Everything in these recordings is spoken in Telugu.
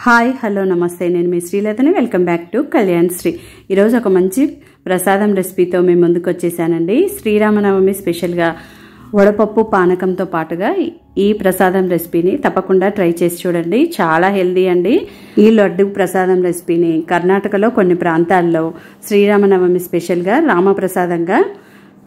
హాయ్ హలో నమస్తే నేను మీ శ్రీలతని welcome back to Kalyan Sri ఈరోజు ఒక మంచి ప్రసాదం రెసిపీతో మేము ముందుకు వచ్చేసానండి. శ్రీరామనవమి స్పెషల్గా వడపప్పు పానకంతో పాటుగా ఈ ప్రసాదం రెసిపీని తప్పకుండా ట్రై చేసి చూడండి. చాలా హెల్దీ అండి. ఈ లడ్డు ప్రసాదం రెసిపీని కర్ణాటకలో కొన్ని ప్రాంతాల్లో శ్రీరామనవమి స్పెషల్గా రామప్రసాదంగా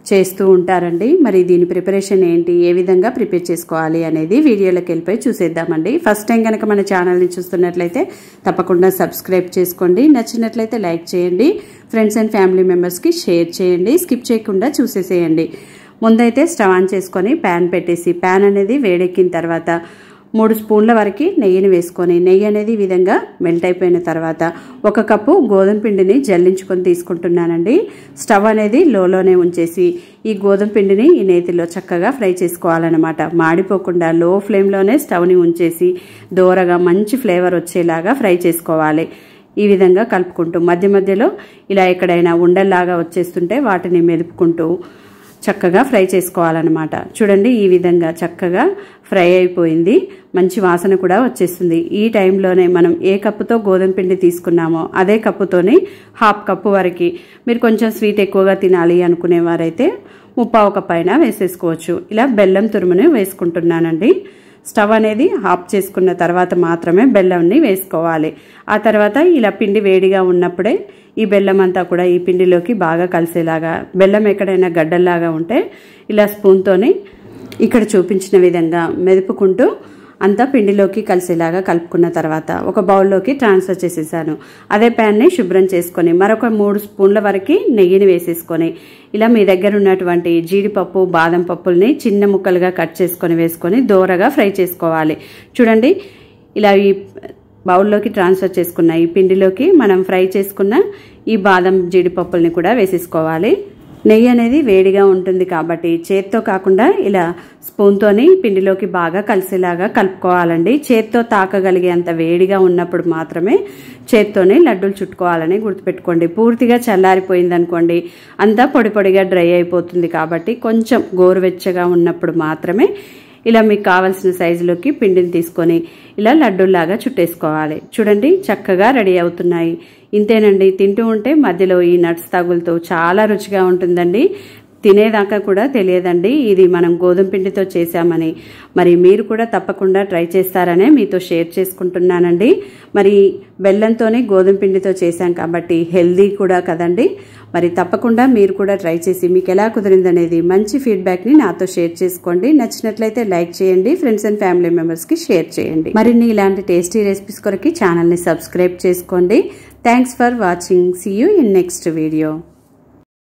చేస్తూ ఉంటారండి. మరి దీని ప్రిపరేషన్ ఏంటి, ఏ విధంగా ప్రిపేర్ చేసుకోవాలి అనేది వీడియోలోకి వెళ్ళిపోయి చూసేద్దామండి. ఫస్ట్ టైం కనుక మన ఛానల్ని చూస్తున్నట్లయితే తప్పకుండా సబ్స్క్రైబ్ చేసుకోండి. నచ్చినట్లయితే లైక్ చేయండి. ఫ్రెండ్స్ అండ్ ఫ్యామిలీ మెంబర్స్కి షేర్ చేయండి. స్కిప్ చేయకుండా చూసేసేయండి. ముందైతే స్టవ్ ఆన్ చేసుకొని ప్యాన్ పెట్టేసి ప్యాన్ అనేది వేడెక్కిన తర్వాత 3 స్పూన్ల వరకు నెయ్యిని వేసుకొని నెయ్యి అనేది ఈ విధంగా మెల్ట్ అయిపోయిన తర్వాత 1 కప్పు గోధుమ పిండిని జల్లించుకొని తీసుకుంటున్నానండి. స్టవ్ అనేది లోలోనే ఉంచేసి ఈ గోధుమ పిండిని ఈ నేతిలో చక్కగా ఫ్రై చేసుకోవాలన్నమాట. మాడిపోకుండా లో ఫ్లేమ్లోనే స్టవ్ని ఉంచేసి దోరగా మంచి ఫ్లేవర్ వచ్చేలాగా ఫ్రై చేసుకోవాలి. ఈ విధంగా కలుపుకుంటూ మధ్య మధ్యలో ఇలా ఎక్కడైనా ఉండల్లాగా వచ్చేస్తుంటే వాటిని మెదుపుకుంటూ చక్కగా ఫ్రై చేసుకోవాలన్నమాట. చూడండి, ఈ విధంగా చక్కగా ఫ్రై అయిపోయింది. మంచి వాసన కూడా వచ్చేస్తుంది. ఈ టైంలోనే మనం ఏ కప్పుతో గోధుమ పిండి తీసుకున్నామో అదే కప్పుతోని 1/2 కప్పు వరకు, మీరు కొంచెం స్వీట్ ఎక్కువగా తినాలి అనుకునేవారైతే 1/4 కప్ అయినా వేసేసుకోవచ్చు. ఇలా బెల్లం తురుముని వేసుకుంటున్నానండి. స్టవ్ అనేది ఆఫ్ చేసుకున్న తర్వాత మాత్రమే బెల్లంని వేసుకోవాలి. ఆ తర్వాత ఇలా పిండి వేడిగా ఉన్నప్పుడే ఈ బెల్లం అంతా కూడా ఈ పిండిలోకి బాగా కలిసేలాగా, బెల్లం ఎక్కడైనా గడ్డల్లాగా ఉంటే ఇలా స్పూన్తోని ఇక్కడ చూపించిన విధంగా మెదుపుకుంటూ అంతా పిండిలోకి కలిసేలాగా కలుపుకున్న తర్వాత ఒక బౌల్లోకి ట్రాన్స్ఫర్ చేసేసాను. అదే ప్యాన్ని శుభ్రం చేసుకొని మరొక 3 స్పూన్ల వరకు నెయ్యిని వేసేసుకొని ఇలా మీ దగ్గర ఉన్నటువంటి జీడిపప్పు బాదం పప్పుల్ని చిన్న ముక్కలుగా కట్ చేసుకొని వేసుకొని దోరగా ఫ్రై చేసుకోవాలి. చూడండి, ఇలా ఈ బౌల్లోకి ట్రాన్స్ఫర్ చేసుకున్న ఈ పిండిలోకి మనం ఫ్రై చేసుకున్న ఈ బాదం జీడిపప్పుల్ని కూడా వేసేసుకోవాలి. నెయ్యి అనేది వేడిగా ఉంటుంది కాబట్టి చేత్తో కాకుండా ఇలా స్పూన్తోని పిండిలోకి బాగా కలిసేలాగా కలుపుకోవాలండి. చేత్తో తాకగలిగేంత వేడిగా ఉన్నప్పుడు మాత్రమే చేత్తోనే లడ్డూలు చుట్టుకోవాలని గుర్తుపెట్టుకోండి. పూర్తిగా చల్లారిపోయిందనుకోండి అంతా పొడి పొడిగా డ్రై అయిపోతుంది. కాబట్టి కొంచెం గోరువెచ్చగా ఉన్నప్పుడు మాత్రమే ఇలా మీకు కావాల్సిన సైజులోకి పిండిని తీసుకొని ఇలా లడ్డూల్లాగా చుట్టేసుకోవాలి. చూడండి, చక్కగా రెడీ అవుతున్నాయి. ఇంతేనండి. తింటూ ఉంటే మధ్యలో ఈ నట్స్ తగులుతూ చాలా రుచిగా ఉంటుందండి. తినేదాకా కూడా తెలియదండి ఇది మనం గోధుమ పిండితో చేశామని. మరి మీరు కూడా తప్పకుండా ట్రై చేస్తారనే మీతో షేర్ చేసుకుంటున్నానండి. మరి బెల్లంతోనే గోధుమ పిండితో చేశాం కాబట్టి హెల్దీ కూడా కదండి. మరి తప్పకుండా మీరు కూడా ట్రై చేసి మీకు ఎలా కుదిరిందనేది మంచి ఫీడ్బ్యాక్ని నాతో షేర్ చేసుకోండి. నచ్చినట్లయితే లైక్ చేయండి. ఫ్రెండ్స్ అండ్ ఫ్యామిలీ మెంబర్స్కి షేర్ చేయండి. మరిన్ని ఇలాంటి టేస్టీ రెసిపీస్ కొరకు ఛానల్ని సబ్స్క్రైబ్ చేసుకోండి. Thanks for watching. See you in next video.